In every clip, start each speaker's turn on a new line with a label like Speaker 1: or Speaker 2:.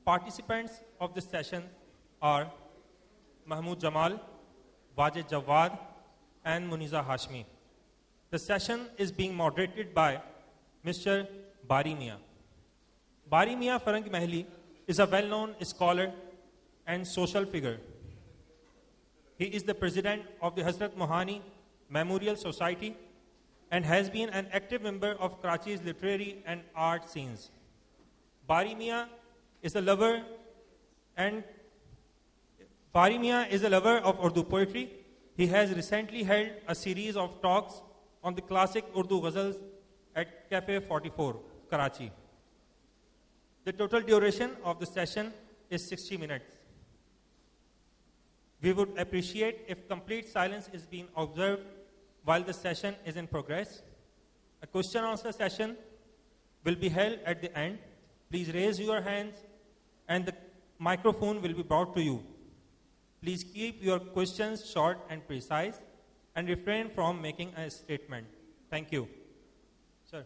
Speaker 1: Participants of this session are Mahmood Jamal, Wajid Jawad, and Moneeza Hashmi. The session is being moderated by Mr. Bari Mian. Bari Mian Farang Mahli is a well-known scholar and social figure. He is the president of the Hazrat Mohani Memorial Society and has been an active member of Karachi's literary and art scenes. Bari Mian is a lover of Urdu poetry. He has recently held a series of talks on the classic Urdu ghazals at Cafe 44, Karachi. The total duration of the session is 60 minutes. We would appreciate if complete silence is being observed while the session is in progress. A question and answer session will be held at the end. Please raise your hands and the microphone will be brought to you. Please keep your questions short and precise and refrain from making a statement. Thank you. Sir.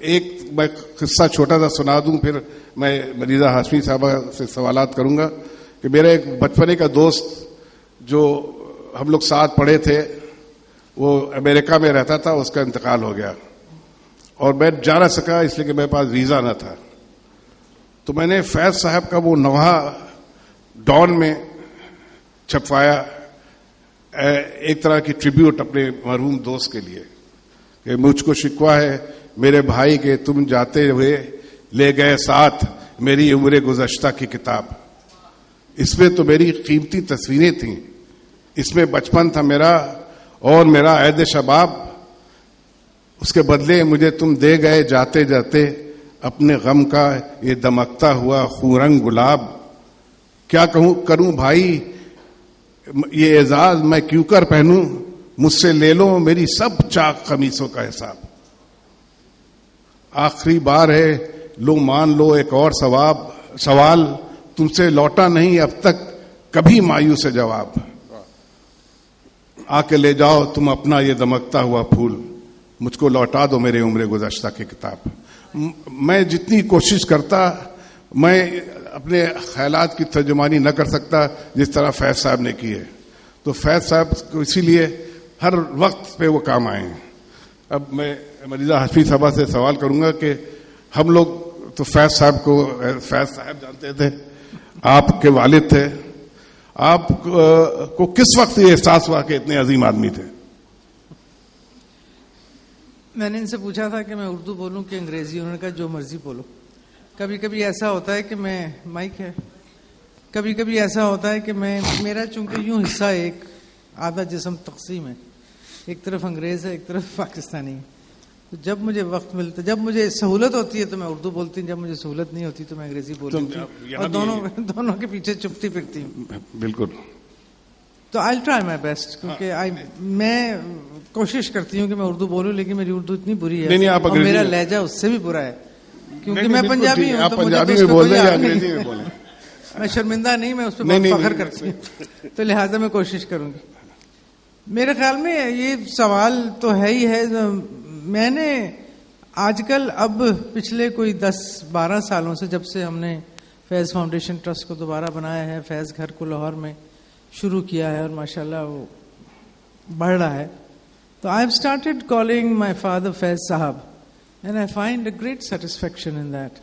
Speaker 2: ایک میں قصہ چھوٹا سا سنا دوں, پھر میں منیزہ ہاشمی صاحبہ سے سوالات کروں گا. کہ میرا ایک بچپنے کا دوست جو ہم لوگ ساتھ پڑھے تھے, وہ امریکہ میں رہتا تھا, اس کا انتقال ہو گیا اور میں جا نہ سکا اس لیے کہ میرے پاس ویزا نہ تھا. تو میں نے فیض صاحب کا وہ نوحہ ڈان میں چھپوایا, ایک طرح کی ٹریبیوٹ اپنے مرحوم دوست کے لیے, کہ مجھ کو شکوہ ہے میرے بھائی کے تم جاتے ہوئے لے گئے ساتھ میری عمر گزشتہ کی کتاب. اس میں تو میری قیمتی تصویریں تھیں, اس میں بچپن تھا میرا اور میرا عہد شباب. اس کے بدلے مجھے تم دے گئے جاتے جاتے اپنے غم کا یہ دمکتا ہوا خورنگ گلاب. کیا کروں بھائی یہ اعزاز میں کیوں کر پہنوں, مجھ سے لے لو میری سب چاک قمیصوں کا حساب. آخری بار ہے لو مان لو ایک اور سوال, تم سے لوٹا نہیں اب تک کبھی مایوس جواب. آ کے لے جاؤ تم اپنا یہ دمکتا ہوا پھول, مجھ کو لوٹا دو میرے عمر گزشتہ کی کتاب. میں جتنی کوشش کرتا میں اپنے خیالات کی ترجمانی نہ کر سکتا جس طرح فیض صاحب نے کی ہے. تو فیض صاحب کو اسی لیے ہر وقت پہ وہ کام آئے ہیں. اب میں منیزہ ہاشمی صاحبہ سے سوال کروں گا کہ ہم لوگ تو فیض صاحب جانتے تھے, آپ کے والد تھے, آپ کو کس وقت یہ احساس ہوا کہ اتنے عظیم آدمی تھے؟
Speaker 3: میں نے ان سے پوچھا تھا کہ میں اردو بولوں کہ انگریزی, انہوں نے کہا جو مرضی بولو. کبھی کبھی ایسا ہوتا ہے کہ میں مائک ہے, کبھی کبھی ایسا ہوتا ہے کہ میرا چونکہ یوں حصہ ایک آدھا جسم تقسیم ہے, ایک طرف انگریز ہے ایک طرف پاکستانی ہے. تو جب مجھے وقت ملتا, جب مجھے سہولت ہوتی ہے تو میں اردو بولتی ہوں, جب مجھے سہولت نہیں ہوتی تو میں انگریزی بولتی ہوں, اور دونوں کے پیچھے چپتی پھرتی ہوں.
Speaker 2: بالکل.
Speaker 3: تو آئی ٹرائی مائی بیسٹ, کیونکہ میں کوشش کرتی ہوں کہ میں اردو بولوں, لیکن میری اردو اتنی بری ہے اور میرا لہجہ اس سے بھی برا ہے, کیونکہ میں پنجابی ہوں. تو میں شرمندہ نہیں, میں اس پہ بہت فخر کرتی ہوں, تو لہٰذا میں کوشش کروں گی. میرے خیال میں یہ سوال تو ہے ہی ہے. میں نے آج کل اب پچھلے کوئی 10-12 سالوں سے, جب سے ہم نے فیض فاؤنڈیشن ٹرسٹ کو دوبارہ بنایا ہے, فیض گھر کو لاہور میں شروع کیا ہے اور ماشاءاللہ وہ بڑھ رہا ہے, تو I have started calling my father Faiz sahab, and I find a great satisfaction in that.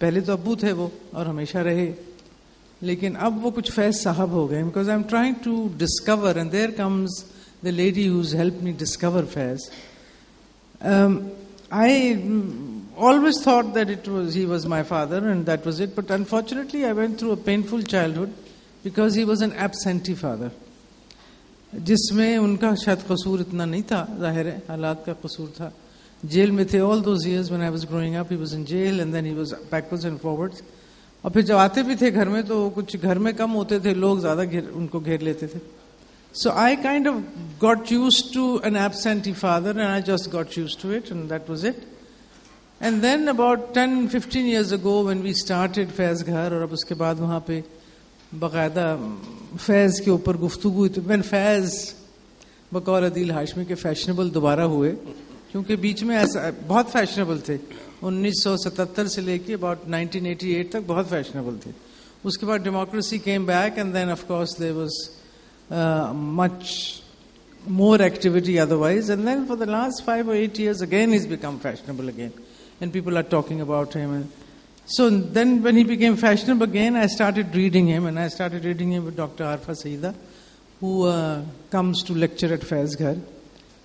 Speaker 3: پہلے تو ابو تھے وہ اور ہمیشہ رہے, لیکن اب وہ کچھ فیض صاحب ہو گئے, because I'm trying to discover, and there comes the lady who's helped me discover Faiz. I always thought that he was my father and that was it, but unfortunately I went through a painful childhood because he was an absentee father, جس میں ان کا شاید قصور اتنا نہیں تھا, ظاہر ہے حالات کا قصور تھا. جیل میں تھے all those years when I was growing up. He was in jail and then he was backwards and forwards. اور پھر جب آتے بھی تھے گھر میں تو کچھ گھر میں کم ہوتے تھے لوگ, زیادہ ان کو گھیر لیتے تھے. So I kind of got used to an absentee father and I just got used to it and that was it. And then about 10-15 years ago when we started Faiz Ghar, اور اب اس کے بعد وہاں پہ باقاعدہ فیض کے اوپر گفتگو ہوئی, تو میں فیض بقول عدیل ہاشمی کے فیشنیبل دوبارہ ہوئے, کیونکہ بیچ میں ایسا بہت فیشنیبل تھے 1977 سے لے کے about 1988 تک بہت فیشنیبل تھے. اس کے بعد democracy came back and then of course there was much more activity otherwise, and then for the last 5 or 8 years again he's become fashionable again and people are talking about him. And so then when he became fashionable again, I started reading him, and I started reading him with Dr. Arfa Saida, who comes to lecture at Faiz Ghar,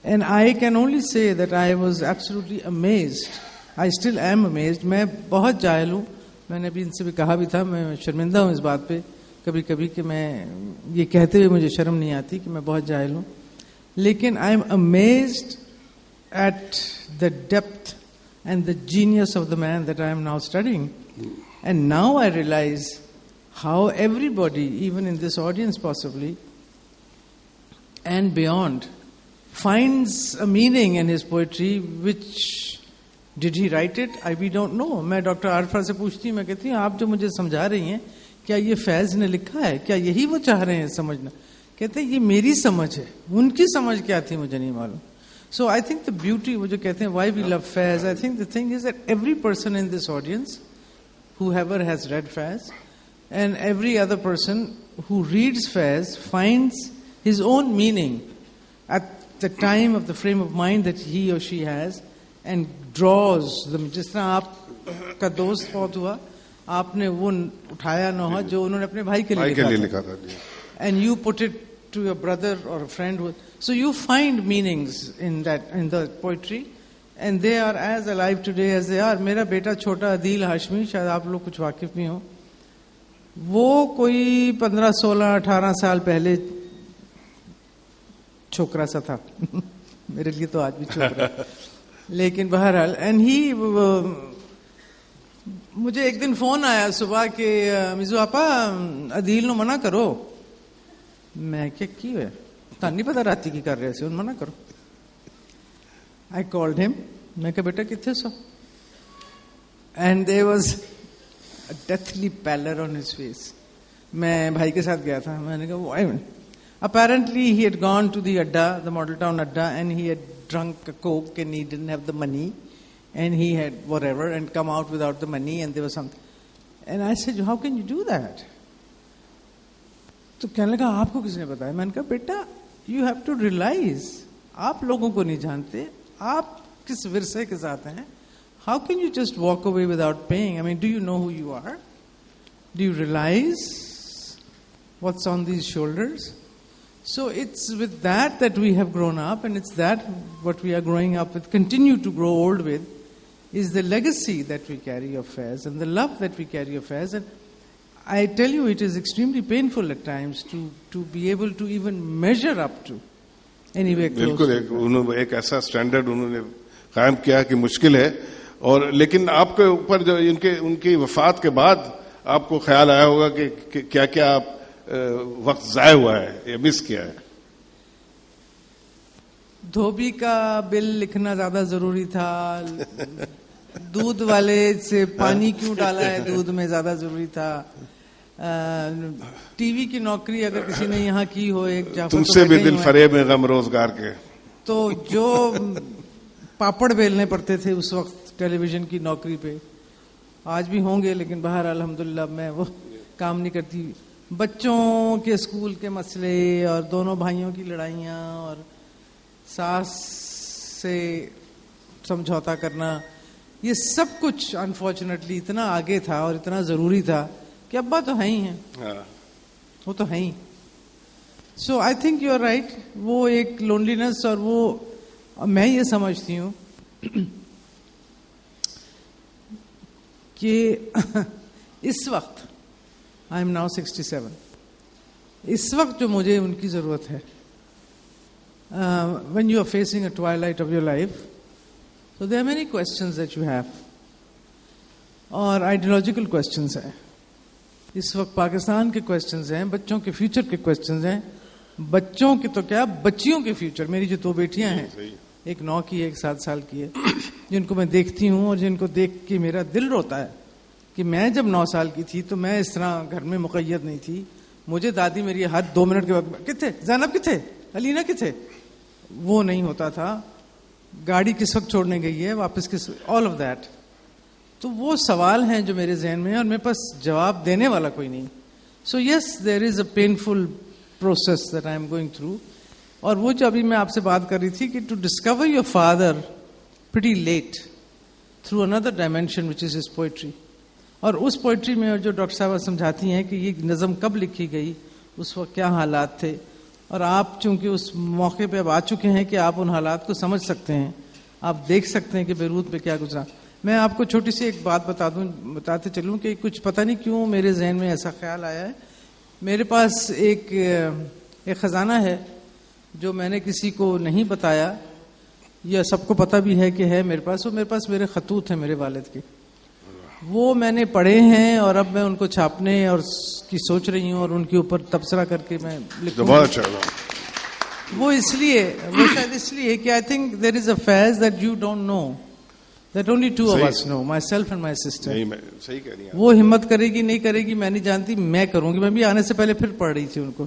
Speaker 3: and I can only say that I was absolutely amazed. I still am amazed. میں بہت جاہل ہوں, میں نے ابھی ان سے بھی کہا بھی تھا, میں شرمندہ ہوں اس بات پہ کبھی کبھی کہ میں یہ کہتے ہوئے مجھے شرم نہیں آتی کہ میں بہت جاہل ہوں, لیکن I'm amazed at the depth and the genius of the man that I am now studying. And now I realise how everybody, even in this audience possibly and beyond, finds a meaning in his poetry which did he write it? We don't know. میں doctor Arifa سے پوچھتی ہوں, میں کہتی ہوں آپ جو مجھے سمجھا رہی ہیں کیا یہ فیض نے لکھا ہے, کیا یہی وہ چاہ رہے ہیں سمجھنا؟ کہتے ہیں یہ میری سمجھ ہے, ان کی سمجھ کیا تھی مجھے نہیں معلوم. So I think the beauty, وہ جو کہتے ہیں why we love Faiz, I think the thing is that every person in this audience, whoever has read Faiz, and every other person who reads Faiz finds his own meaning at the time of the frame of mind that he or she has and draws them. جس طرح آپ کا دوست فوت ہوا, آپ نے وہ اٹھایا نہ ہوا جو انہوں نے اپنے بھائی کے لیے لکھا تھا, and you put it to your brother or a friend. So you find meanings in the poetry, and they are as alive today as they are. میرا بیٹا چھوٹا عدیل ہاشمی, شاید آپ لوگ کچھ واقف بھی ہوں, وہ کوئی 15, 16, 18 سال پہلے چھوکرا سا تھا. میرے لیے تو آج بھی چھوکرا, لیکن بہرحال. اینڈ ہی, مجھے ایک دن فون آیا صبح کہ میزو آپا عدیل نو منع کرو. میں کیا کی ہے, تان نہیں پتا راتی کی کر رہے سے, منع کرو. آئی کالڈ ہم, میں کہا بیٹا کتنے سو, and there was a deathly pallor on his face. میں بھائی کے ساتھ گیا تھا. میں نے کہا apparently he had gone to the adda, the model town adda, and he had drunk a coke and he didn't have the money, and he had whatever and come out without the money, and there was something. And I said, how can you do that? تو کہنے لگا آپ کو کس نے بتایا. میں نے کہا بیٹا you have to realize, آپ لوگوں کو نہیں جانتے آپ کس ورثے کے ساتھ ہیں. How can you just walk away without paying? I mean, do you know who you are? Do you realize what's on these shoulders? So it's with that we have grown up, and it's that what we are growing up with, continue to grow old with, is the legacy that we carry of Faiz and the love that we carry of Faiz. And I tell you, it is extremely painful at times to be able to even measure up to anywhere close.
Speaker 2: بالکل ایک ایسا standard انہوں نے قائم کیا کہ مشکل ہے. اور لیکن آپ کے اوپر جو ان کی وفات کے بعد آپ کو خیال آیا ہوگا کہ کیا کیا آپ وقت ضائع ہوا ہے یا مس کیا ہے.
Speaker 3: دھوبی کا بل لکھنا زیادہ ضروری تھا, دودھ والے سے پانی کیوں ڈالا ہے دودھ میں زیادہ ضروری تھا, ٹی وی کی نوکری اگر کسی نے یہاں کی ہو, ایک جعفر
Speaker 2: تم سے بھی دل فریب ہے غم روزگار کے,
Speaker 3: تو جو پاپڑ بیلنے پڑتے تھے اس وقت ٹیلی ویژن کی نوکری پہ, آج بھی ہوں گے لیکن باہر الحمدللہ میں وہ کام نہیں کرتی. بچوں کے اسکول کے مسئلے اور دونوں بھائیوں کی لڑائیاں اور ساس سے سمجھوتا کرنا, یہ سب کچھ انفارچونیٹلی اتنا آگے تھا اور اتنا ضروری تھا کہ ابا تو ہیں ہی ہیں, وہ تو ہیں ہی. So I think you are right. وہ ایک لونلینس, اور وہ میں یہ سمجھتی ہوں کہ اس وقت آئی ایم ناؤ 67, اس وقت جو مجھے ان کی ضرورت ہے, when you are facing a twilight of your life, so there are many questions that you have, اور ideological questions ہیں. اس وقت پاکستان کے questions ہیں, بچوں کے فیوچر کے questions ہیں, بچوں کے تو کیا بچیوں کے فیوچر. میری جو 2 بیٹیاں ہیں, ایک 9 کی ہے, ایک 7 سال کی ہے, جن کو میں دیکھتی ہوں اور جن کو دیکھ کے میرا دل روتا ہے کہ میں جب 9 سال کی تھی تو میں اس طرح گھر میں مقید نہیں تھی. مجھے دادی میری ہاتھ 2 منٹ کے بعد کتنے زینب کتنے علینا کتنے, وہ نہیں ہوتا تھا. گاڑی کس وقت چھوڑنے گئی ہے, واپس کس, آل آف دیٹ. تو وہ سوال ہیں جو میرے ذہن میں ہیں اور میرے پاس جواب دینے والا کوئی نہیں. So yes, there is a painful process that I am going through. اور وہ جو ابھی میں آپ سے بات کر رہی تھی کہ to discover your father pretty late through another dimension which is his poetry. اور اس پوئٹری میں جو ڈاکٹر صاحبہ سمجھاتی ہیں کہ یہ نظم کب لکھی گئی, اس وقت کیا حالات تھے, اور آپ چونکہ اس موقع پہ اب آ چکے ہیں کہ آپ ان حالات کو سمجھ سکتے ہیں, آپ دیکھ سکتے ہیں کہ بیروت پہ کیا گزرا. میں آپ کو چھوٹی سی ایک بات بتاتے چلوں کہ کچھ پتہ نہیں کیوں میرے ذہن میں ایسا خیال آیا ہے. میرے پاس ایک خزانہ ہے جو میں نے کسی کو نہیں بتایا, یا سب کو پتہ بھی ہے کہ ہے میرے پاس. وہ میرے پاس میرے خطوط ہیں میرے والد کے, وہ میں نے پڑھے ہیں اور اب میں ان کو چھاپنے اور کی سوچ رہی ہوں اور ان کے اوپر تبصرہ کر کے میں لکھوں. وہ اس لیے, وہ شاید اس لیے کہ I think there is a phase that you don't know, that only 2 of us know, myself and my sister. وہ ہمت کرے گی نہیں کرے گی میں نہیں جانتی, میں کروں گی. میں بھی آنے سے پہلے پھر پڑھ رہی تھی ان کو,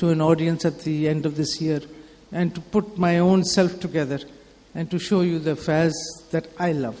Speaker 3: to an audience at the end of this year, and to put my own self together and to show you the Faiz that I love,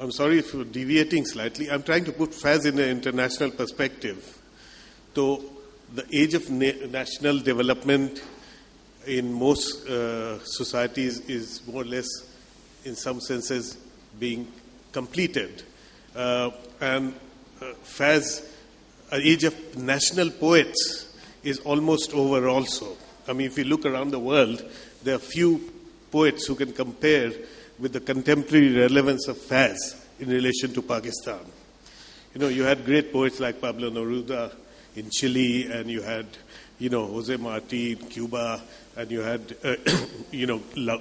Speaker 4: I'm sorry for deviating slightly. I'm trying to put Faiz in an international perspective. So the age of national development in most societies is more or less, in some senses, being completed. And Faiz, an age of national poets, is almost over also. I mean, if you look around the world, there are few poets who can compare with the contemporary relevance of Faiz in relation to Pakistan. You know, you had great poets like Pablo Neruda in Chile, and you had, Jose Marti in Cuba, and you had,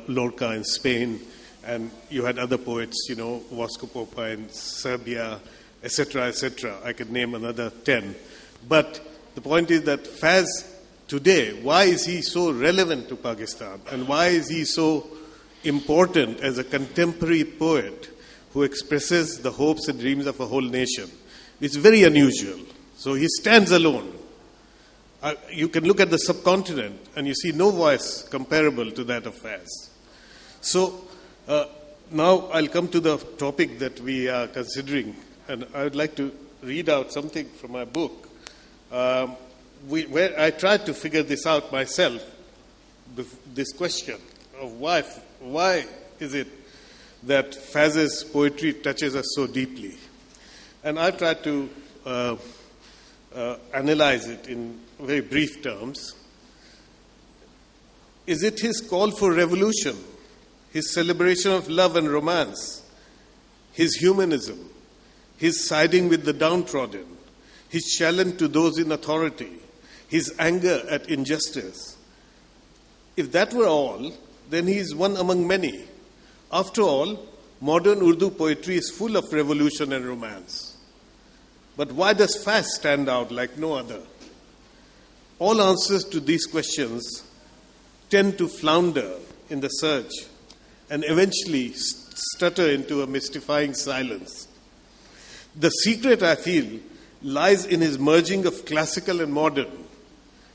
Speaker 4: Lorca in Spain, and you had other poets, Vasco Popa in Serbia, etc., etc. I could name another 10. But the point is that Faiz today, why is he so relevant to Pakistan? And why is he so important as a contemporary poet who expresses the hopes and dreams of a whole nation? It's very unusual. So he stands alone. You can look at the subcontinent and you see no voice comparable to that of Faiz. So now I'll come to the topic that we are considering, and I would like to read out something from my book. Where I tried to figure this out myself, this question of why is it that Faiz's poetry touches us so deeply. And I tried to analyze it in very brief terms. Is it his call for revolution, his celebration of love and romance, his humanism, his siding with the downtrodden, his challenge to those in authority, his anger at injustice? If that were all, then he is one among many. After all, modern Urdu poetry is full of revolution and romance. But why does Faiz stand out like no other? All answers to these questions tend to flounder in the search and eventually stutter into a mystifying silence. The secret, I feel, lies in his merging of classical and modern,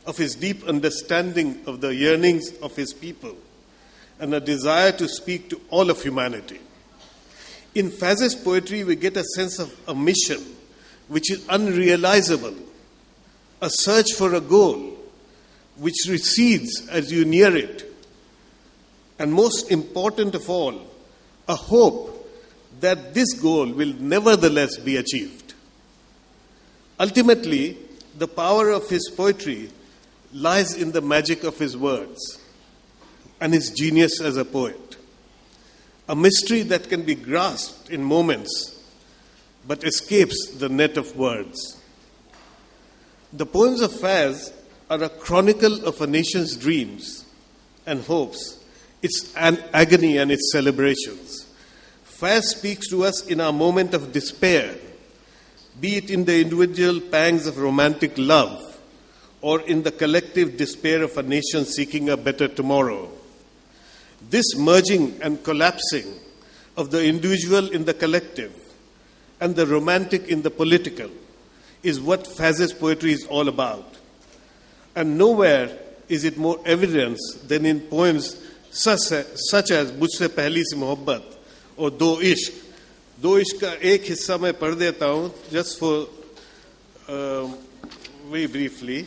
Speaker 4: of his deep understanding of the yearnings of his people, and a desire to speak to all of humanity. In Faiz's poetry, we get a sense of a mission which is unrealizable, a search for a goal which recedes as you near it, and most important of all, a hope that this goal will nevertheless be achieved. Ultimately, the power of his poetry lies in the magic of his words and his genius as a poet. A mystery that can be grasped in moments but escapes the net of words. The poems of Faiz are a chronicle of a nation's dreams and hopes, its agony and its celebrations. Faiz speaks to us in our moment of despair, be it in the individual pangs of romantic love or in the collective despair of a nation seeking a better tomorrow. This merging and collapsing of the individual in the collective and the romantic in the political is what Faiz's poetry is all about. And nowhere is it more evident than in poems such as Mujhse Pehli Si Mohabbat or Do Ishq. Do Ishq ka ek hissa main padh deta hu, just for very briefly.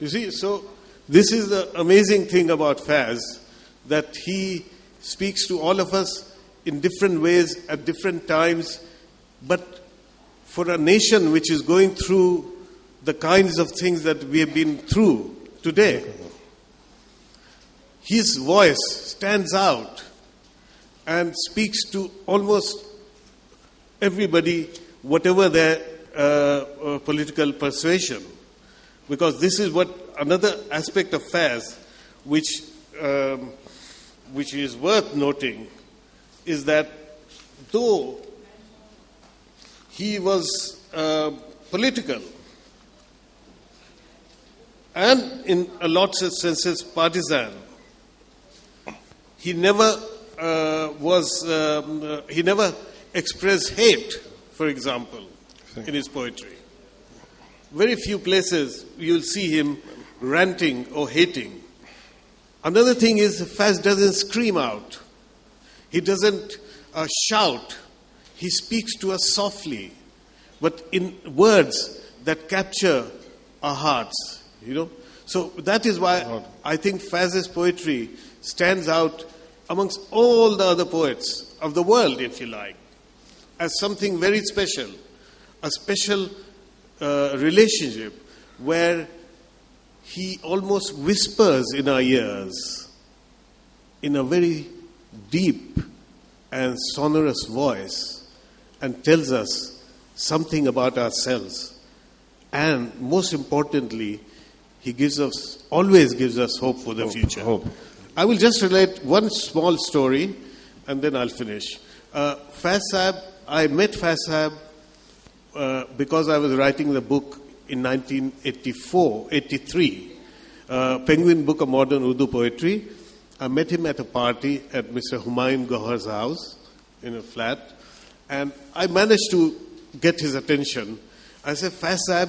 Speaker 4: You see, so this is the amazing thing about Faiz, that he speaks to all of us in different ways at different times, but for a nation which is going through the kinds of things that we have been through today, his voice stands out and speaks to almost everybody, whatever their political persuasion. Because this is what another aspect of Faiz, which is worth noting, is that though he was political and in a lot of senses partisan, he never expressed hate, for example, in his poetry. Very few places you'll see him ranting or hating. Another thing is, Faiz doesn't scream out. He doesn't shout. He speaks to us softly, but in words that capture our hearts, you know. So that is why I think Faiz's poetry stands out amongst all the other poets of the world, if you like, as something very special, a special relationship where he almost whispers in our ears in a very deep and sonorous voice and tells us something about ourselves. And most importantly, he always gives us hope for the future.
Speaker 2: Hope.
Speaker 4: I will just relate one small story and then I'll finish. Faiz Sahib, I met Faiz Sahib because I was writing the book in 1983, Penguin Book of Modern Urdu Poetry. I met him at a party at Mr. Humayun Gohar's house in a flat, and I managed to get his attention. I said, Faiz Sahib,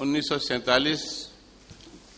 Speaker 5: 1947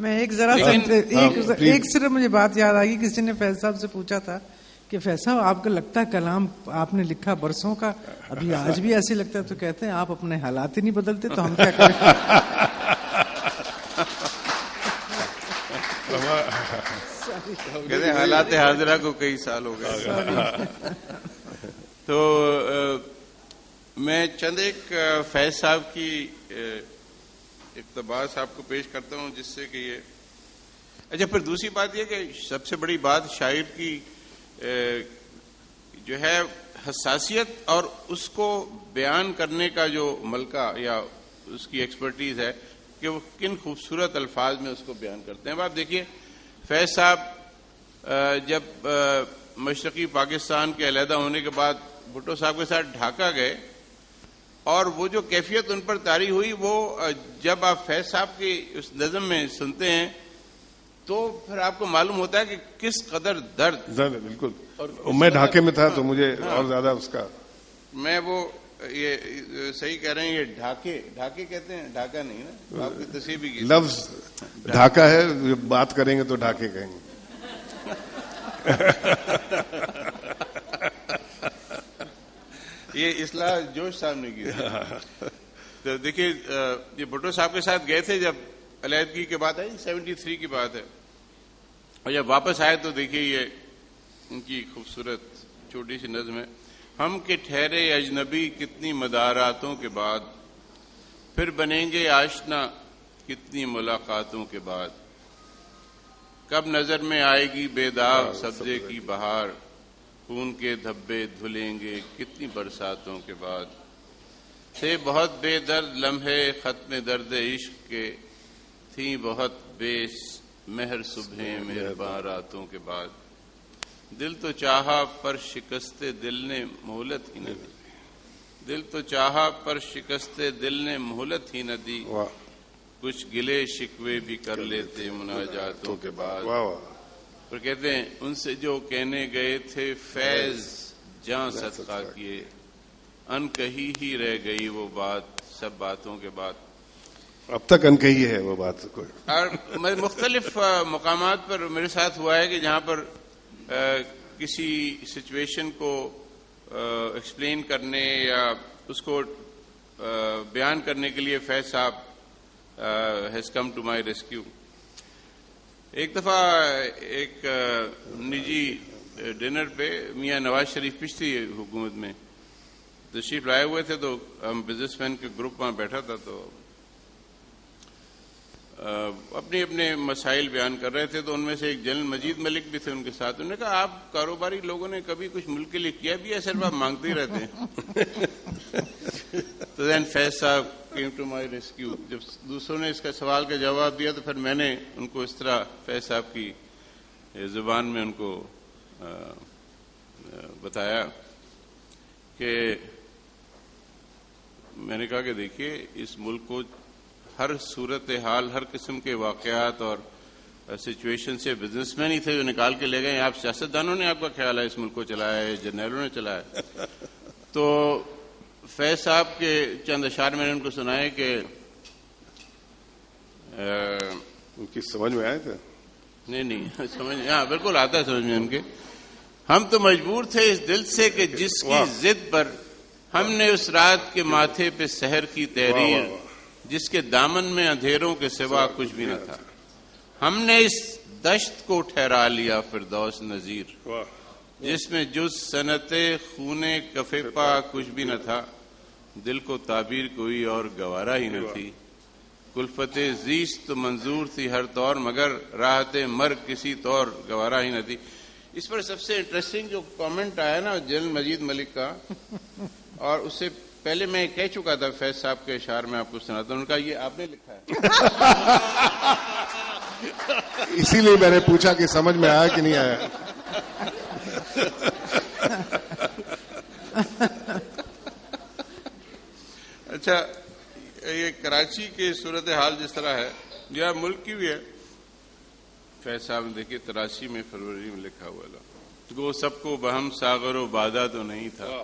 Speaker 3: میں ایک ذرا ایک صرف مجھے بات یاد آ گئی. کسی نے فیض صاحب سے پوچھا تھا کہ فیض صاحب آپ کو لگتا ہے کلام آپ نے لکھا برسوں کا ابھی آج بھی ایسے لگتا ہے؟ تو کہتے ہیں آپ اپنے حالات ہی نہیں بدلتے تو ہم کیا کریں.
Speaker 5: کہتے ہیں حالات حاضرہ کو کئی سال ہو گئے. تو میں چند ایک فیض صاحب کی اقتباس آپ کو پیش کرتا ہوں جس سے کہ یہ اچھا. پھر دوسری بات یہ کہ سب سے بڑی بات شاعر کی جو ہے حساسیت اور اس کو بیان کرنے کا جو ملکہ یا اس کی ایکسپرٹیز ہے کہ وہ کن خوبصورت الفاظ میں اس کو بیان کرتے ہیں. اب آپ دیکھیے فیض صاحب جب مشرقی پاکستان کے علیحدہ ہونے کے بعد بھٹو صاحب کے ساتھ ڈھاکہ گئے اور وہ جو کیفیت ان پر طاری ہوئی وہ جب آپ فیض صاحب کی اس نظم میں سنتے ہیں تو پھر آپ کو معلوم ہوتا ہے کہ کس قدر درد.
Speaker 2: بالکل. اور میں ڈھاکے میں تھا تو مجھے اور زیادہ اس کا
Speaker 5: میں وہ یہ صحیح کہہ رہے ہیں. یہ ڈھاکے کہتے ہیں, ڈھاکہ نہیں نا, آپ کی تصحیح بھی کی.
Speaker 2: لفظ ڈھاکہ ہے, بات کریں گے تو ڈھاکے کہیں گے.
Speaker 5: یہ اصلاح جوش صاحب نے کی. تو دیکھیے یہ بھٹو صاحب کے ساتھ گئے تھے جب علیحدگی کی بات ہے, 73 کی بات ہے, اور جب واپس آئے تو دیکھیے یہ ان کی خوبصورت چھوٹی سی نظم ہے. ہم کے ٹھہرے اجنبی کتنی مداراتوں کے بعد, پھر بنیں گے آشنا کتنی ملاقاتوں کے بعد. کب نظر میں آئے گی بے داغ سبزے کی بہار, خون کے دھبے دھلیں گے کتنی برساتوں کے بعد. تھے بہت بے درد لمحے ختم درد عشق کے, تھیں بہت بے مہر صبحیں مہرباں راتوں کے بعد. دل تو چاہا پر شکستے دل نے مہلت ہی نہ دی, دل تو چاہا پر شکستے دل نے مہلت ہی نہ دی. کچھ گلے شکوے بھی کر لیتے مناجاتوں کے بعد. پھر کہتے ہیں ان سے جو کہنے گئے تھے فیض جاں صدقہ کیے, ان کہی ہی رہ گئی وہ بات سب باتوں کے بعد.
Speaker 2: اب تک ان کہی ہے وہ بات.
Speaker 5: اور مختلف مقامات پر میرے ساتھ ہوا ہے کہ جہاں پر کسی سچویشن کو ایکسپلین کرنے یا اس کو بیان کرنے کے لیے Faiz Sahab has come to my rescue. ایک دفعہ ایک نجی ڈنر پہ میاں نواز شریف پچھلی حکومت میں تشریف لائے ہوئے تھے, تو ہم بزنس مین کے گروپ وہاں بیٹھا تھا, تو اپنے اپنے مسائل بیان کر رہے تھے. تو ان میں سے ایک جنرل مجید ملک بھی تھے ان کے ساتھ. انہوں نے کہا آپ کاروباری لوگوں نے کبھی کچھ ملک کے لیے کیا بھی ہے, صرف آپ مانگتے ہی رہتے ہیں. تو دین فیض صاحب کیم ٹو مائی ریسکیو. جب دوسروں نے اس کا سوال کا جواب دیا تو پھر میں نے ان کو اس طرح فیض صاحب کی زبان میں ان کو بتایا کہ میں نے کہا کہ دیکھیے اس ملک کو ہر صورت حال, ہر قسم کے واقعات اور سچویشن سے بزنس مین ہی تھے جو نکال کے لے گئے. آپ سیاستدانوں نے آپ کا خیال ہے اس ملک کو چلایا ہے, جرنیلوں نے چلایا ہے. تو فیض صاحب کے چند اشعار میں نے ان کو سنائے کہ
Speaker 2: ان کی سمجھ میں آئے تھے.
Speaker 5: نہیں سمجھ, ہاں بالکل آتا ہے سمجھ میں ان کے. ہم تو مجبور تھے اس دل سے کہ جس کی ضد پر ہم نے اس رات کے ماتھے پہ سحر کی تحریر, جس کے دامن میں اندھیروں کے سوا کچھ بھی نہ تھا. ہم نے اس دشت کو ٹھہرا لیا فردوس نذیر, جس میں جز صنعت خون کفے پا کچھ بھی نہ تھا. دل کو تعبیر کوئی اور گوارا ہی نہ تھی. کلفت زیست تو منظور تھی ہر طور, مگر راحت مرگ کسی طور گوارا ہی نہ تھی. اس پر سب سے انٹرسٹنگ جو کامنٹ آیا نا جنرل مجید ملک کا, اور اس سے پہلے میں کہہ چکا تھا فیض صاحب کے اشعار میں آپ کو سناتا ہوں, ان کا یہ آپ نے لکھا ہے.
Speaker 2: اسی لیے میں نے پوچھا کہ سمجھ میں آیا کہ نہیں آیا.
Speaker 5: اچھا, یہ کراچی کی صورتحال جس طرح ہے یا ملک کی بھی ہے. فیض صاحب نے دیکھیے 83 میں فروری میں لکھا ہوا تھا, گو سب کو بہم ساغر و بادہ تو نہیں تھا,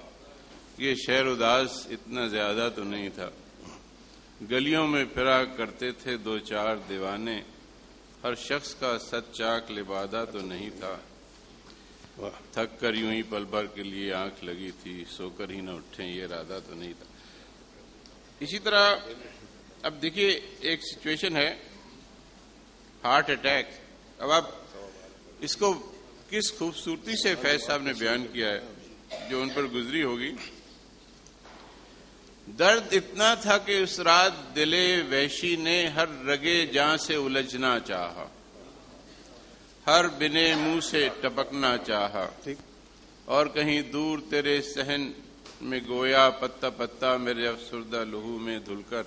Speaker 5: یہ شہر اداس اتنا زیادہ تو نہیں تھا. گلیوں میں پھرا کرتے تھے دو چار دیوانے, ہر شخص کا سچ چاک لبادہ تو نہیں تھا، تھک کر یوں ہی پل بھر کے لیے آنکھ لگی تھی، سو کر ہی نہ اٹھیں یہ ارادہ تو نہیں تھا. اسی طرح اب دیکھیے ایک سچویشن ہے ہارٹ اٹیک. اب آپ اس کو کس خوبصورتی سے فیض صاحب نے بیان کیا ہے جو ان پر گزری ہوگی. درد اتنا تھا کہ اس رات دل وحشی نے ہر رگے جاں سے الجھنا چاہا، ہر بنے منہ سے ٹپکنا چاہا، اور کہیں دور تیرے صحن میں گویا پتا پتا میرے افسردہ لہو میں دھل کر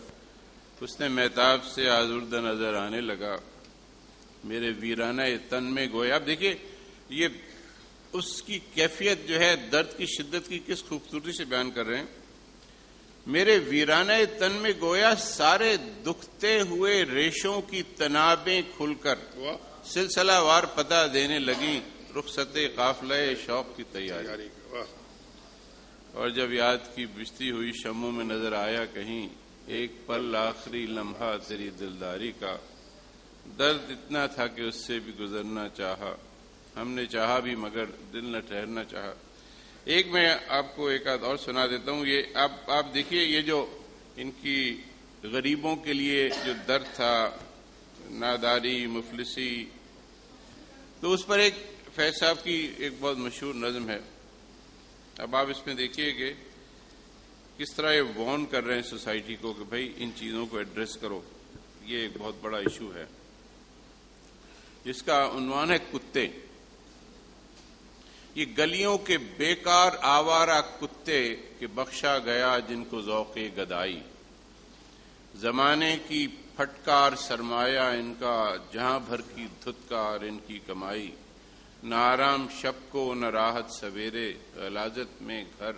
Speaker 5: اس نے مہتاب سے آزردہ نظر آنے لگا میرے ویرانہ تن میں گویا. اب دیکھیے یہ اس کی کیفیت جو ہے درد کی شدت کی کس خوبصورتی سے بیان کر رہے ہیں. میرے ویرانہ تن میں گویا سارے دکھتے ہوئے ریشوں کی تنابیں کھل کر سلسلہ وار پتہ دینے لگیں رخصت قافلہ شوق کی تیاری. اور جب یاد کی بجھتی ہوئی شموں میں نظر آیا کہیں ایک پل آخری لمحہ تیری دلداری کا، درد اتنا تھا کہ اس سے بھی گزرنا چاہا، ہم نے چاہا بھی مگر دل نہ ٹھہرنا چاہا. ایک میں آپ کو ایک آدھ اور سنا دیتا ہوں. یہ آپ دیکھیے یہ جو ان کی غریبوں کے لیے جو درد تھا، ناداری، مفلسی، تو اس پر ایک فیض صاحب کی ایک بہت مشہور نظم ہے. اب آپ اس میں دیکھیے کہ کس طرح یہ وارن کر رہے ہیں سوسائٹی کو کہ بھائی ان چیزوں کو ایڈریس کرو، یہ ایک بہت بڑا ایشو ہے. جس کا عنوان ہے کتے. یہ گلیوں کے بیکار آوارہ کتے کہ بخشا گیا جن کو ذوق گدائی، زمانے کی پھٹکار سرمایہ ان کا، جہاں بھر کی دھتکار ان کی کمائی، نہ آرام شب کو نہ راحت سویرے، غلاظت میں گھر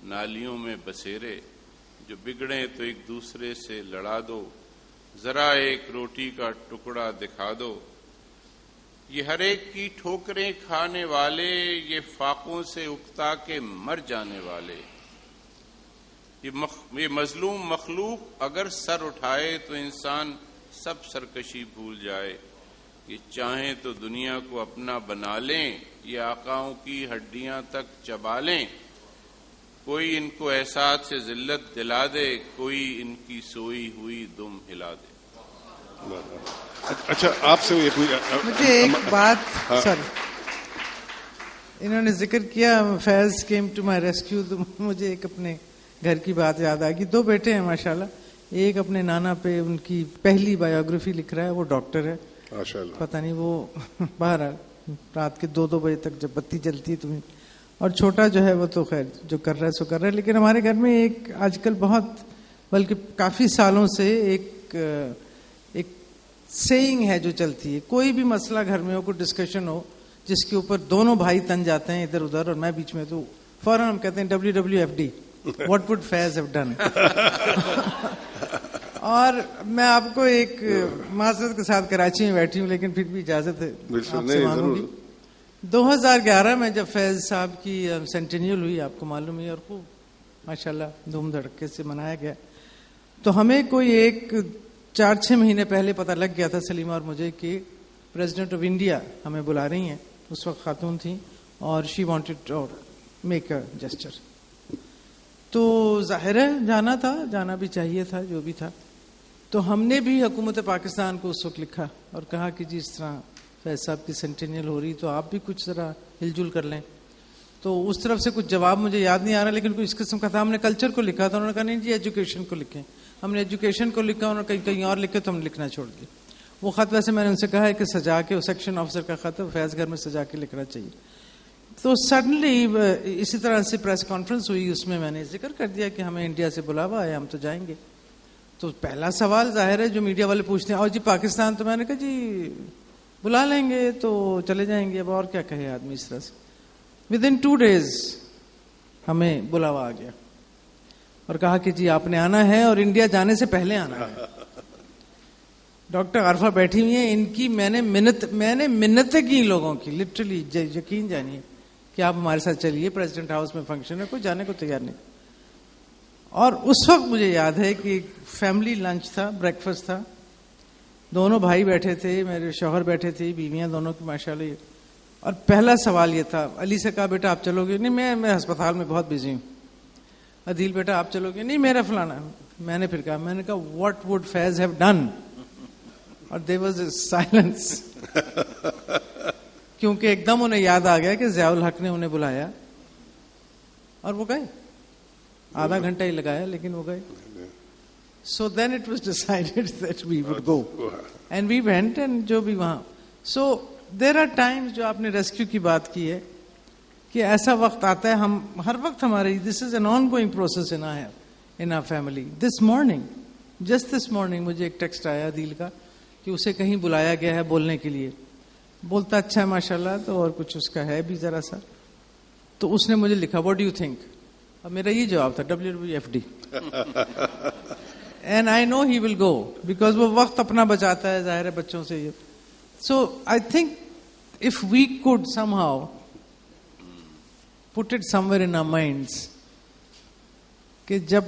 Speaker 5: نالیوں میں بسیرے، جو بگڑے تو ایک دوسرے سے لڑا دو، ذرا ایک روٹی کا ٹکڑا دکھا دو. یہ ہر ایک کی ٹھوکریں کھانے والے، یہ فاقوں سے اکتا کے مر جانے والے. یہ مظلوم مخلوق اگر سر اٹھائے تو انسان سب سرکشی بھول جائے. یہ چاہیں تو دنیا کو اپنا بنا لیں، یہ آقاؤں کی ہڈیاں تک چبا لیں. کوئی ان کو احساس سے ذلت دلا دے، کوئی ان کی سوئی ہوئی دم ہلا دے.
Speaker 2: اچھا آپ سے یہ پوچھا
Speaker 3: مجھے ایک بات سر انہوں نے ذکر کیا فیض کیم ٹو مائی ریسکیو، تو مجھے ایک اپنے گھر کی بات یاد آ گئی. 2 بیٹے ہیں ماشاءاللہ. ایک اپنے نانا پہ ان کی پہلی بایوگرافی لکھ رہا ہے، وہ ڈاکٹر ہے
Speaker 2: ماشاءاللہ.
Speaker 3: پتہ نہیں وہ باہر رات کے 2 بجے تک جب بتی جلتی ہے تمہیں. اور چھوٹا جو ہے وہ تو خیر جو کر رہا ہے سو کر رہا ہے. لیکن ہمارے گھر میں ایک آج کل بہت بلکہ کافی سالوں سے ایک سیئنگ ہے جو چلتی ہے. کوئی بھی مسئلہ گھر میں ہو، کوئی ڈسکشن ہو جس کے اوپر دونوں بھائی تن جاتے ہیں ادھر ادھر اور میں بیچ میں، تو فوراً ہم کہتے ہیں WWFD، what would Faiz have done. اور میں آپ کو ایک معذرت کے ساتھ کراچی میں بیٹھی ہوں لیکن پھر بھی اجازت ہے آپ سے مانگوں گی. 2011 میں جب فیض صاحب کی سینٹینیل ہوئی، آپ کو معلوم ہے، اور خوب ماشاءاللہ دھوم دھڑکے سے منایا گیا، تو ہمیں کوئی ایک 4-6 مہینے پہلے پتہ لگ گیا تھا سلیمہ اور مجھے کہ پریزیڈنٹ آف انڈیا ہمیں بلا رہی ہیں. اس وقت خاتون تھیں اور she wanted to make a gesture. تو ظاہر ہے جانا تھا، جانا بھی چاہیے تھا، جو بھی تھا. تو ہم نے بھی حکومت پاکستان کو اس وقت لکھا اور کہا کہ جی اس طرح فیض صاحب کی سینٹینیل ہو رہی، تو آپ بھی کچھ ذرا ہل جل کر لیں. تو اس طرف سے کچھ جواب مجھے یاد نہیں آ رہا، لیکن کوئی اس قسم کا تھا. ہم نے کلچر کو لکھا تھا، انہوں نے کہا نہیں جی ایجوکیشن کو لکھیں. ہم نے ایجوکیشن کو لکھا، انہوں نے کہیں اور لکھے تو ہم نے لکھنا چھوڑ دیا. وہ خط ویسے میں نے ان سے کہا ہے کہ سجا کے، سیکشن آفیسر کا خط ہے، فیض گھر میں سجا کے لکھنا چاہیے. تو سڈنلی اسی طرح سے پریس کانفرنس ہوئی، اس میں نے ذکر کر دیا کہ ہمیں انڈیا سے بلاوا ہے، ہم تو جائیں گے. تو پہلا سوال ظاہر ہے جو میڈیا والے پوچھتے ہیں، اور جی پاکستان، تو میں نے کہا جی بلا لیں گے تو چلے جائیں گے. اب اور کیا کہے آدمی اس طرح سے. ودن 2 days ہمیں بلاوا آ گیا اور کہا کہ جی آپ نے آنا ہے اور انڈیا جانے سے پہلے آنا ہے. ڈاکٹر عارفہ بیٹھی ہوئی ہیں، ان کی میں نے منتیں کی لوگوں کی، لٹرلی یقین جانیے کہ آپ ہمارے ساتھ چلیے، پریزیڈنٹ ہاؤس میں فنکشن ہے، کوئی جانے کو تیار نہیں. اور اس وقت مجھے یاد ہے کہ فیملی لنچ تھا، بریکفاسٹ تھا، دونوں بھائی بیٹھے تھے, میرے شوہر بیٹھے تھے, بیویاں دونوں کی ماشاءاللہ. اور پہلا سوال یہ تھا, علی سے کہا بیٹا آپ چلو گے؟ نہیں میں ہسپتال میں بہت بزی ہوں. عدیل بیٹا آپ چلو گے؟ نہیں میرا فلانا. میں نے پھر کہا, میں نے کہا what would Faiz have done? اور دیر واز اے سائلنس, کیونکہ ایک دم انہیں یاد آ گیا کہ ضیاء الحق نے انہیں بلایا اور وہ گئے. آدھا گھنٹہ ہی لگایا لیکن وہ گئے. So then it was decided that we would go. And we went and جو بھی وہاں. So there are times جو آپ نے ریسکیو کی بات کی ہے کہ ایسا وقت آتا ہے, ہم ہر وقت ہماری this is an ongoing process in our family. Just this morning مجھے ایک ٹیکسٹ آیا عدیل کا کہ اسے کہیں بلایا گیا ہے بولنے کے لیے. بولتا اچھا ہے ماشاءاللہ, تو اور کچھ اس کا ہے بھی ذرا سا. تو اس نے مجھے لکھا what do you think؟ اور میرا یہ جواب تھا WWFD. And I know he will go because وہ وقت اپنا بچاتا ہے, ظاہر ہے بچوں سے. So I think if we could somehow put it somewhere in our minds کہ جب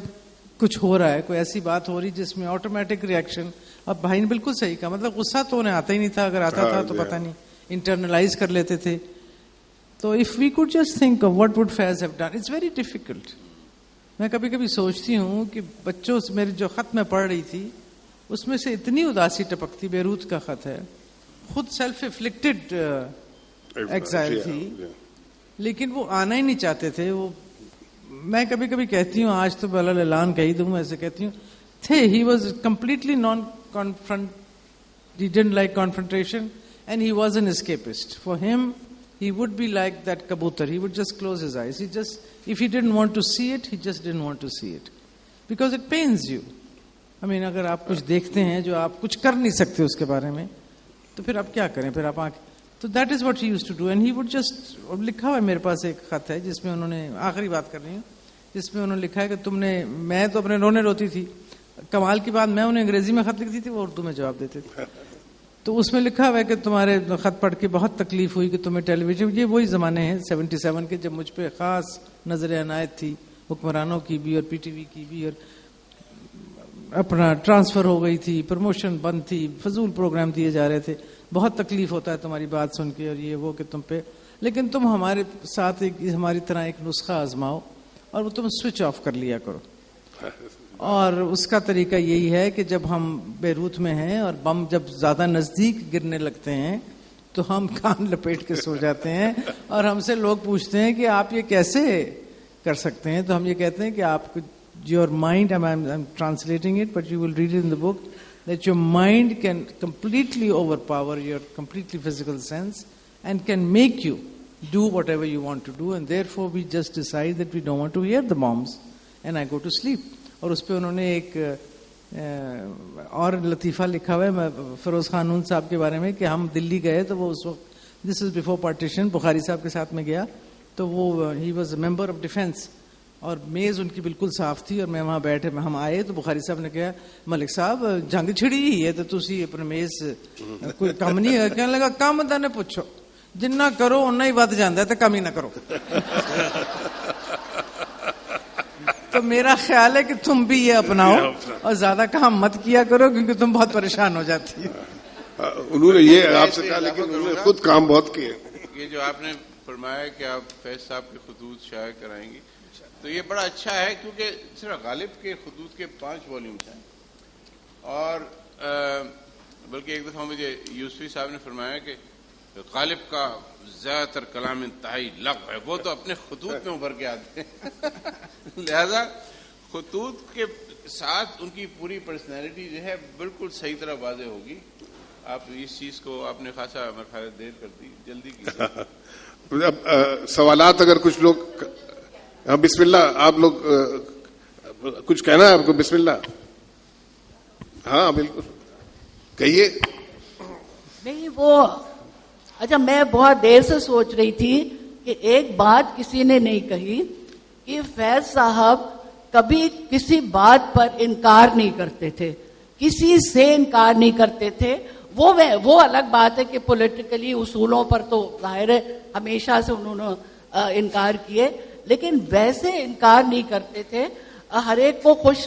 Speaker 3: کچھ ہو رہا ہے, کوئی ایسی بات ہو رہی جس میں آٹومیٹک ریئیکشن. اب بھائی نے بالکل صحیح کہا, مطلب غصہ تو انہیں آتا ہی نہیں تھا, اگر آتا تھا تو پتہ نہیں انٹرنلائز کر لیتے تھے. تو if we could just think of what would Faiz have done, it's very difficult. میں کبھی کبھی سوچتی ہوں کہ بچوں سے میرے جو خط میں پڑھ رہی تھی اس میں سے اتنی اداسی ٹپکتی. بیروت کا خط ہے, خود سیلف افلکٹڈ ایگزائل تھی لیکن وہ آنا ہی نہیں چاہتے تھے. وہ میں کبھی کبھی کہتی ہوں, آج تو بہرحال اعلان کہی دوں, ایسے کہتی ہوں تھے. He was completely non confront, he didn't like confrontation and he was an escapist. For him he would be like that kabutar, he would just close his eyes. He just, if he didn't want to see it, he just didn't want to see it because it pains you. I mean اگر آپ کچھ دیکھتے ہیں جو آپ کچھ کر نہیں سکتے اس کے بارے میں تو پھر آپ کیا کریں, پھر آپ آنکھ. تو that is what he used to do and he would just, لکھا ہوا ہے میرے پاس ایک خط ہے جس میں انہوں نے, آخری بات کر رہی ہوں, جس میں انہوں نے لکھا ہے کہ تم نے, میں تو اپنے رونے روتی تھی, کمال کی بات میں انہیں انگریزی میں خط لکھتی تھی, وہ اردو میں جواب دیتے تھے. تو اس میں لکھا ہوا ہے کہ تمہارے خط پڑھ کے بہت تکلیف ہوئی کہ تمہیں ٹیلی ویژن, یہ وہی زمانے ہیں 77 کے جب مجھ پہ خاص نظر عنایت تھی حکمرانوں کی بھی اور پی ٹی وی کی بھی, اور اپنا ٹرانسفر ہو گئی تھی, پروموشن بند تھی, فضول پروگرام دیے جا رہے تھے, بہت تکلیف ہوتا ہے تمہاری بات سن کے اور یہ وہ کہ تم پہ, لیکن تم ہمارے ساتھ ہماری طرح ایک نسخہ آزماؤ اور وہ تم سوئچ آف کر لیا کرو. اور اس کا طریقہ یہی ہے کہ جب ہم بیروت میں ہیں اور بم جب زیادہ نزدیک گرنے لگتے ہیں تو ہم کان لپیٹ کے سو جاتے ہیں, اور ہم سے لوگ پوچھتے ہیں کہ آپ یہ کیسے کر سکتے ہیں, تو ہم یہ کہتے ہیں کہ آپ کو your mind, I'm translating it but you will read it in the book, that your mind can completely overpower your completely physical sense and can make you do whatever you want to do, and therefore we just decide that we don't want to hear the bombs and I go to sleep. اور اس پہ انہوں نے ایک اور لطیفہ لکھا ہوا ہے فیروز خانون صاحب کے بارے میں کہ ہم دلی گئے تو وہ اس وقت, دس از بیفور پارٹیشن, بخاری صاحب کے ساتھ میں گیا تو وہ he was a member of defence, اور میز ان کی بالکل صاف تھی, اور میں وہاں بیٹھے, ہم آئے تو بخاری صاحب نے کہا ملک صاحب جنگ چھڑی ہی ہے تو تسی اپنے میز کوئی کم نہیں ہے. کہنے لگا کم دا نے پوچھو, جننا کرو اُننا ہی ود جاندا ہے تے کم ہی نہ کرو. تو میرا خیال ہے کہ تم بھی یہ اپناؤ اور زیادہ کام مت کیا کرو کیونکہ تم بہت پریشان ہو جاتی ہے.
Speaker 2: انہوں نے یہ آپ سے کہا لیکن انہوں نے خود کام بہت کیے.
Speaker 5: یہ جو آپ نے فرمایا کہ آپ فیض صاحب کے خطوط شائع کرائیں گی تو یہ بڑا اچھا ہے, کیونکہ صرف غالب کے خطوط کے 5 والیومز ہیں, اور بلکہ ایک دفعہ مجھے یوسفی صاحب نے فرمایا کہ غالب کا زیادہ تر کلام انتہائی لغو ہے, وہ تو اپنے خطوط میں ابھر کے آتے ہیں. لہذا خطوط کے ساتھ ان کی پوری پرسنالٹی جو ہے بالکل صحیح طرح واضح ہوگی. آپ اس چیز کو آپ نے خاصا مرحلہ دیر کر دی, جلدی کی.
Speaker 2: اب سوالات اگر کچھ لوگ, بسم اللہ, آپ لوگ کچھ کہنا ہے آپ کو؟ بسم اللہ. ہاں بالکل کہیے.
Speaker 6: نہیں وہ اچھا, میں بہت دیر سے سوچ رہی تھی کہ ایک بات کسی نے نہیں کہی کہ فیض صاحب کبھی کسی بات پر انکار نہیں کرتے تھے, کسی سے انکار نہیں کرتے تھے. وہ الگ بات ہے کہ پولیٹیکلی اصولوں پر تو ظاہر ہے ہمیشہ سے انہوں نے انکار کیے, لیکن ویسے انکار نہیں کرتے تھے. ہر ایک کو خوش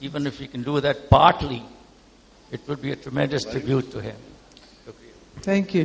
Speaker 7: even if we can do that partly, it would be a tremendous tribute to him.
Speaker 3: Thank you,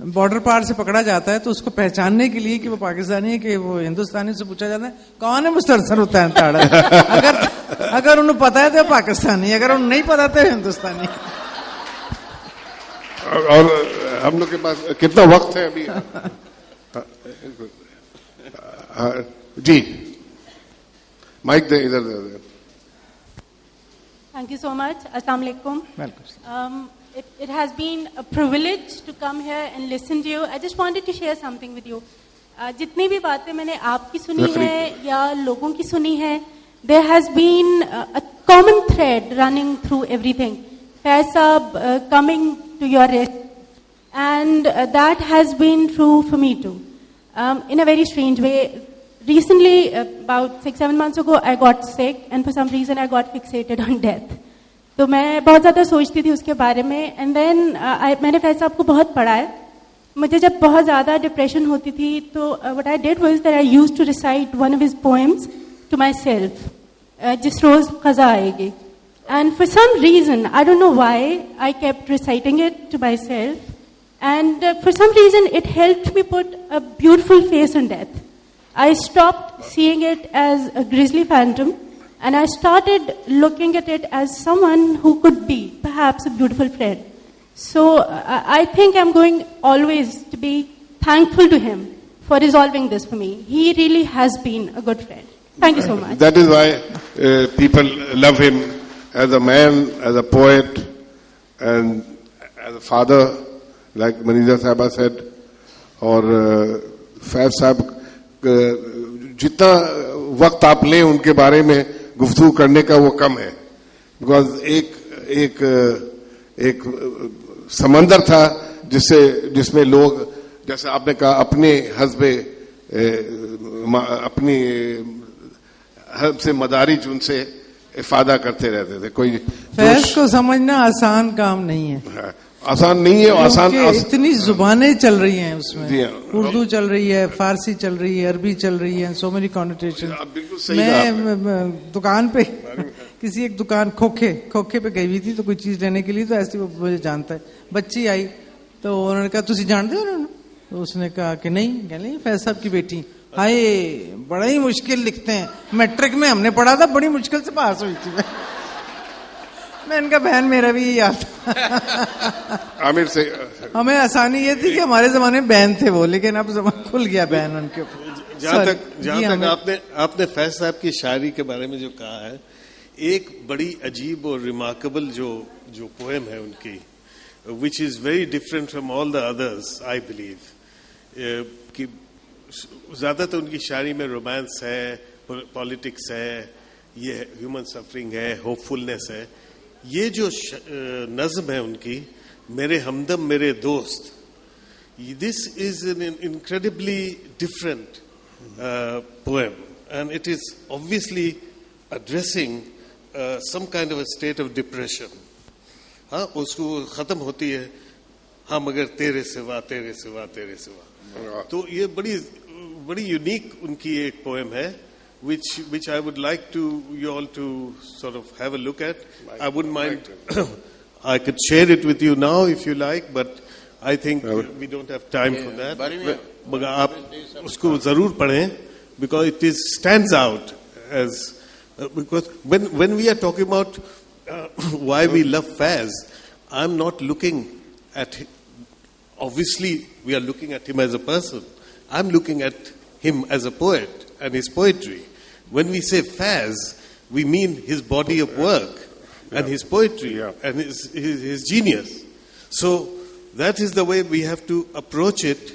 Speaker 3: border پار سے پکڑا جاتا ہے تو اس کو پہچاننے کے لیے کہ وہ پاکستانی ہے کہ وہ ہندوستانی سے پوچھا جاتا ہے کون ہے مسلسل ہوتا ہے تاڑا. اگر انہوں پتا ہے تو پاکستانی, اگر انہوں نہیں پتا تو ہندوستانی.
Speaker 2: اور ہم لوگ کے پاس کتنا وقت ہے ابھی؟ جی مائک دے ادھر دے.
Speaker 8: Thank you so much. Assalamu alaikum. It has been a privilege to come here and listen to you. I just wanted to share something with you. جتنی بھی باتیں میں نے آپ کی سنی ہے یا لوگوں کی سنی ہے, there has been a common thread running through everything. Faiz Saab coming to your rescue, and that has been true for me too, in a very strange way. Recently, about 6-7 months ago, I got sick, and for some reason I got fixated on death. تو میں بہت زیادہ سوچتی تھی اس کے بارے میں, and then میں نے فیض صاحب کو بہت پڑھا ہے. مجھے جب بہت زیادہ ڈپریشن ہوتی تھی تو what I did was that I used to recite one of his poems to myself, جس روز قضا آئے گی. And for some reason I don't know why I kept reciting it to myself, and for some reason it helped me put a beautiful face on death. I stopped seeing it as a grisly phantom, and I started looking at it as someone who could be perhaps a beautiful friend. So I think I'm going always to be thankful to him for resolving this for me. He really has been a good friend. Thank you so much.
Speaker 2: That is why people love him as a man, as a poet, and as a father, like Moneeza Sahaba said, or Faiz Sahab. جتنا وقت آپ لیں ان کے بارے میں گفتگو کرنے کا وہ کم ہے, بیکاز ایک سمندر تھا جس میں لوگ, جیسے آپ نے کہا, اپنے حسب اپنی حسب سے مدارج ان سے افادہ کرتے رہتے تھے. کوئی
Speaker 3: فیض کو سمجھنا آسان کام نہیں ہے,
Speaker 2: آسان نہیں ہے. آسان
Speaker 3: اتنی زبانیں چل رہی ہیں اس میں, اردو چل رہی ہے, فارسی چل رہی ہے, عربی چل رہی ہے, سو مینی کانوٹیشن. میں دکان پہ کسی ایک دکان کھوکھے پہ گئی ہوئی تھی تو کوئی چیز لینے کے لیے, تو ایسی وہ مجھے جانتا ہے. بچی آئی تو انہوں نے کہا تسی جانتے ہو نا, تو اس نے کہا کہ نہیں. کہ نہیں, فیض صاحب کی بیٹی. ہائے بڑا ہی مشکل لکھتے ہیں, میٹرک میں ہم نے پڑھا تھا, بڑی مشکل سے پاس ہوئی تھی. میں ان کا بہن میرا بھی یاد
Speaker 2: عامر سے.
Speaker 3: ہمیں آسانی یہ تھی کہ ہمارے زمانے میں بہن تھے وہ, لیکن اب زمانہ کھل گیا بہن ان کے اوپر.
Speaker 4: جہاں تک آپ نے فیض صاحب کی شاعری کے بارے میں جو کہا ہے, ایک بڑی عجیب اور ریمارکیبل جو پوئم ہے ان کی, which is very different from all the others, I believe, کہ زیادہ تر ان کی شاعری میں رومانس ہے, پالیٹکس ہے, یہ ہیومن سفرنگ ہے, ہوپ فلنس ہے. یہ جو نظم ہے ان کی, میرے ہمدم میرے دوست, this is an incredibly different poem, and it is obviously addressing some kind of a state of depression. ہاں, اس کو ختم ہوتی ہے, ہاں مگر تیرے سوا تیرے سوا تیرے سوا. تو یہ بڑی یونیک ان کی ایک پوئم ہے, which I would like you all to sort of have a look at. I wouldn't mind. I could share it with you now if you like, but I think we don't have time for that. مگر آپ اس کو ضرور پڑھیں, because it stands out as because when we are talking about why we love Faiz, I'm not looking at him. Obviously we are looking at him as a person. I'm looking at him as a poet and his poetry. When we say Faiz, we mean his body of work and his poetry and his genius. So that is the way we have to approach it.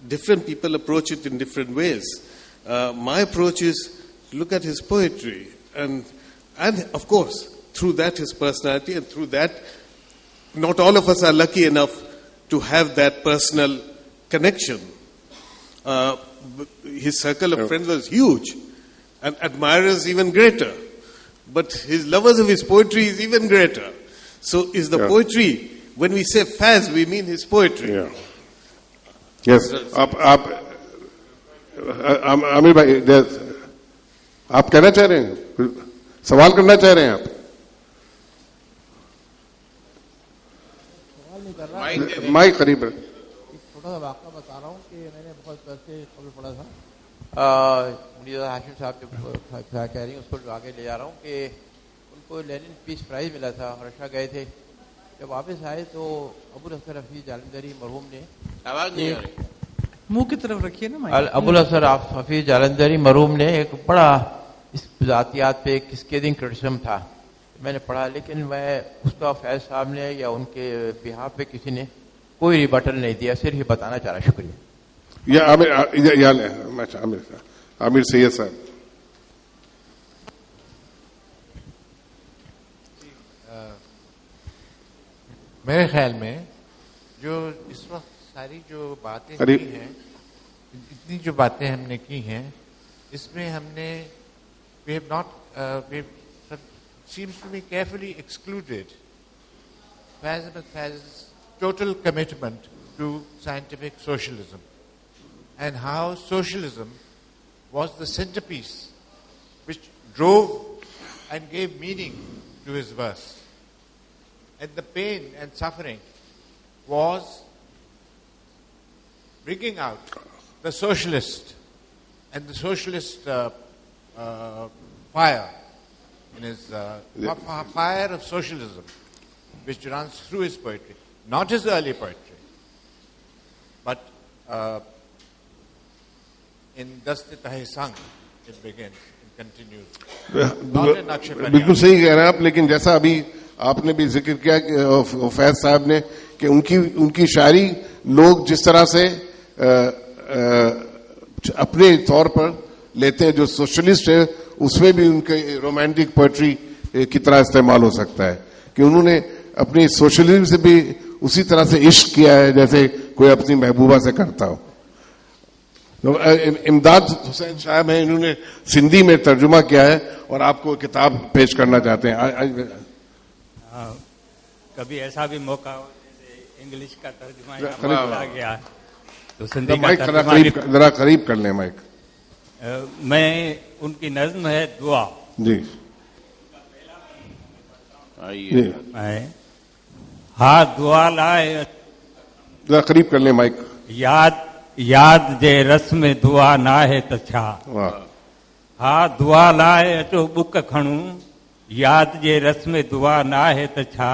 Speaker 4: Different people approach it in different ways. My approach is to look at his poetry and of course through that his personality, and through that not all of us are lucky enough to have that personal connection. His circle of friends was huge and admirers even greater, but his lovers of his poetry is even greater. So is the poetry, when we say Faiz, we mean his poetry.
Speaker 2: Yes. آپ عامر بھائی, آپ کہنا چاہ رہے ہیں, سوال کرنا چاہ رہے ہیں آپ؟ مائک قریب ہے.
Speaker 9: چھوٹا سا واقعہ بتا رہا ہوں کہ میں نے بہت ویسے خبر پڑھا تھا منیزہ ہاشمی صاحب جو کہہ رہی ہیں اس کو آگے لے جا رہا ہوں کہ ان کو لینن پیس پرائز ملا تھا، رشا گئے تھے. جب واپس آئے تو ابو الحسن حفیظ جالندھری مرحوم نے
Speaker 5: آواز نہیں آ رہی،
Speaker 3: منہ کی طرف رکھیے نا.
Speaker 9: ابو الحسن حفیظ جالندھری مرحوم نے ایک بڑا اس ذاتیات پہ ایک کسکیدنگ کرٹیسزم تھا، میں نے پڑھا، لیکن میں اس کا فیض صاحب نے یا ان کے بہاف پہ کسی نے کوئی ریبٹل نہیں دیا، صرف یہ بتانا چاہ رہا. شکریہ.
Speaker 2: عامر سید صاحب.
Speaker 10: میرے خیال میں جو اس وقت ساری جو باتیں کی ہیں، اتنی جو باتیں ہم نے کی ہیں، اس میں ہم نے we have not seems to be carefully excluded Faiz total commitment to scientific socialism and how socialism was the centerpiece which drove and gave meaning to his verse. And the pain and suffering was bringing out the socialist and the socialist fire in his fire of socialism which runs through his poetry, not his early poetry, but in Dast-e-Tahe Sang it begins and continues.
Speaker 2: بالکل صحیح کہہ رہے ہیں آپ، لیکن جیسا ابھی آپ نے بھی ذکر کیا کہ فیض صاحب نے کہ ان کی شاعری لوگ جس طرح سے اپنے طور پر لیتے ہیں، جو سوشلسٹ ہے اس میں بھی ان کے رومانٹک پوئٹری کی طرح استعمال ہو سکتا ہے کہ انہوں نے اپنی سوشلزم سے بھی اسی طرح سے عشق کیا ہے جیسے کوئی اپنی محبوبہ سے کرتا ہو. امداد حسین صاحب ہیں، انہوں نے سندھی میں ترجمہ کیا ہے اور آپ کو کتاب پیش کرنا چاہتے ہیں.
Speaker 11: کبھی ایسا بھی موقع ہو جیسے انگلش کا ترجمہ آ گیا تو سندھی کا ترجمہ
Speaker 2: ذرا قریب کر لیں مائک.
Speaker 11: میں ان کی نظم ہے دعا.
Speaker 2: جی
Speaker 11: ہاں دعا لائے،
Speaker 2: ذرا قریب کر لیں مائک.
Speaker 11: یاد جے رسم دعا نہ ہے تو چھا، ہاں دعا لائے اچو بک کھڑوں، یاد جے رسم دعا نہ ہے تو چھا،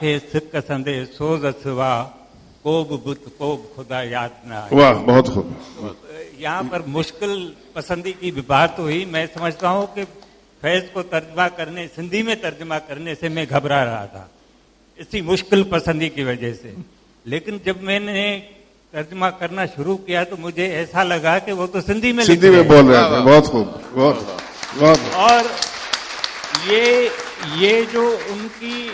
Speaker 11: کے سک سندے سوز سوا، کو بھی بت کو بھی خدا یاد نہ آئے.
Speaker 2: واہ بہت خوب.
Speaker 11: یہاں پر مشکل پسندی کی بھی بات ہوئی. میں سمجھتا ہوں کہ فیض کو ترجمہ کرنے، سندھی میں ترجمہ کرنے سے میں گھبرا رہا تھا اسی مشکل پسندی کی وجہ سے، لیکن جب میں نے ترجمہ کرنا شروع کیا تو مجھے ایسا لگا کہ وہ تو سندھی میں
Speaker 2: بول رہے تھے. بہت خوب.
Speaker 11: اور یہ جو ان کی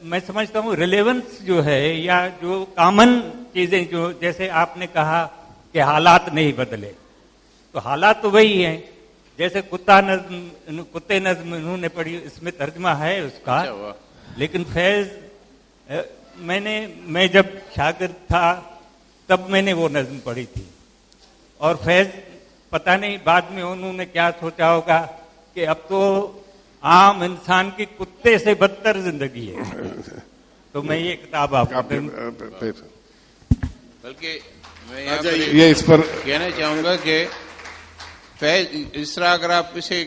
Speaker 11: میں سمجھتا ہوں ریلیونس جو ہے یا جو کامن چیزیں جو جیسے آپ نے کہا کہ حالات نہیں بدلے، تو حالات تو وہی ہیں. جیسے کتے نظم انہوں نے پڑھی، اس میں ترجمہ ہے اس کا، لیکن فیض میں جب شاگرد تھا تب میں نے وہ نظم پڑھی تھی، اور فیض پتہ نہیں بعد میں انہوں نے کیا سوچا ہوگا کہ اب تو عام انسان کی کتے سے بدتر زندگی ہے. تو میں یہ کتاب آپ
Speaker 5: بلکہ میں یہاں اس پر کہنا چاہوں گا کہ فیض اس طرح اگر آپ اسے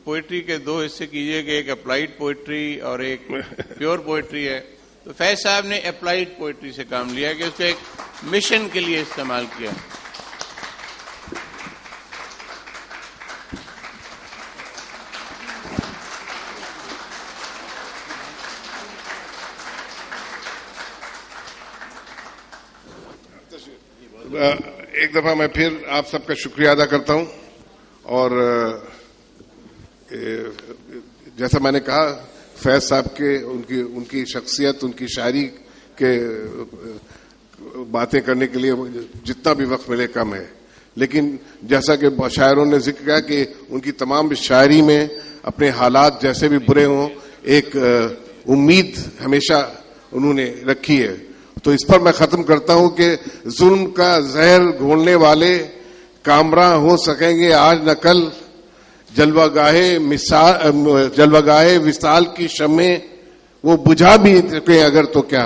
Speaker 5: پوئٹری کے دو حصے کیجئے کہ ایک اپلائیڈ پوئٹری اور ایک پیور پوئٹری ہے، تو فیض صاحب نے اپلائیڈ پوئٹری سے کام لیا کہ اس کو ایک مشن کے لیے استعمال کیا.
Speaker 2: ایک دفعہ میں پھر آپ سب کا شکریہ ادا کرتا ہوں، اور جیسا میں نے کہا فیض صاحب کے ان کی شخصیت، ان کی شاعری کے باتیں کرنے کے لیے جتنا بھی وقت ملے کم ہے، لیکن جیسا کہ شاعروں نے ذکر کیا کہ ان کی تمام شاعری میں اپنے حالات جیسے بھی برے ہوں ایک امید ہمیشہ انہوں نے رکھی ہے. تو اس پر میں ختم کرتا ہوں کہ ظلم کا زہر گھولنے والے کامراں ہو سکیں گے آج نہ کل، جلوہ گاہے وصال کی شمیں وہ بجھا بھی سکیں اگر تو کیا،